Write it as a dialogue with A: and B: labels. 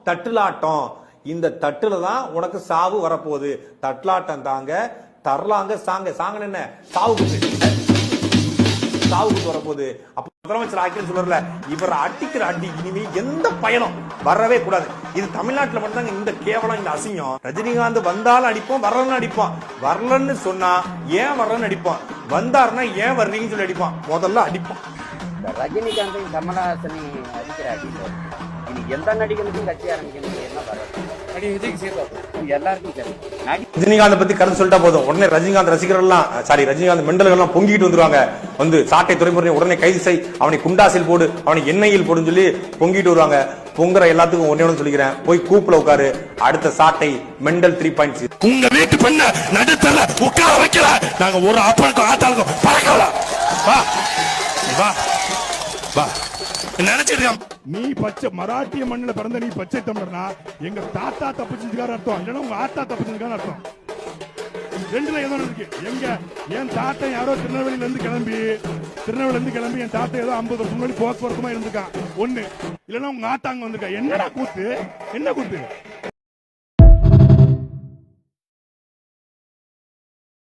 A: தட்டுலாட்டம். இந்த தட்டுல தான் உனக்கு சாவு வரப்போகுது. தட்டுலாட்டம் தாங்க, தரலாங்க சாங்க. சாங்கன்னு என்ன? சாவுக்கு வரப்போகுது. அப்ப முதலமைச்சர் ஆக்கின்னு சொல்றல, இவர் அடிக்கிற அடி இனிமே எந்த பயணம் வரவே கூடாது. இது தமிழ்நாட்டுல மட்டும்தாங்க இந்த கேவலம், இந்த அசிங்கம். ரஜினிகாந்த் வந்தாலும் அடிப்போம், வரலன்னு அடிப்போம். வரலன்னு சொன்னா ஏன் வரலன்னு அடிப்போம், வந்தாருன்னா ஏன் வர்றீங்கன்னு சொல்லி அடிப்பான். முதல்ல அடிப்பான்.
B: ரஜினிகாந்தையும் கமலஹாசனையும் அடிக்கிற அடிப்போம். எந்த நடிகனுக்கும் கட்சி ஆரம்பிக்கிறது என்ன வராது.
A: ரஜினிகாந்த் பத்தி கருத்து சொல்லிட்டா போதும், உடனே ரஜினிகாந்த் ரசிகர்கள்லாம், ரஜினிகாந்த் மெண்டல்கள் பொங்கிட்டு வந்துருவாங்க. வந்து சாட்டை துறைமுறை உடனே கைது செய், அவனை குண்டாசில் போடு, அவனை எண்ணெயில் போடுன்னு சொல்லி பொங்கிட்டு வருவாங்க. பொங்குற எல்லாத்துக்கும் ஒன்னே சொல்லிக்கிறேன், போய் கூப்புல உட்காரு. அடுத்த சாட்டை மெண்டல் 3.6.
C: உங்க வீட்டு பெண்ண நடுத்தல உட்கார வைக்கல, நாங்க ஒரு அப்பனுக்கும் ஆத்தாளுக்கும் பறக்கல. வா வா வா நினைச்சிட்டு
D: நீ பச்சை மராட்டிய மண்ணில பிறந்த நீ பச்சை தமிழர்னா எங்க தாத்தா தப்பிச்சதுக்கான அர்த்தம், இல்லைன்னா உங்க ஆத்தா தப்பிச்சதுக்கான அர்த்தம். ரெண்டுல ஏதோ இருக்கு. எங்க என் தாத்தா யாரோ திருநெல்வேலியில இருந்து கிளம்பி என் தாத்தா ஏதோ 50 வருஷம் முன்னாடி போக்குவரத்துமா இருந்திருக்கான் ஒண்ணு, இல்லைன்னா உங்க ஆத்தாங்க வந்திருக்கா. என்ன கூத்து?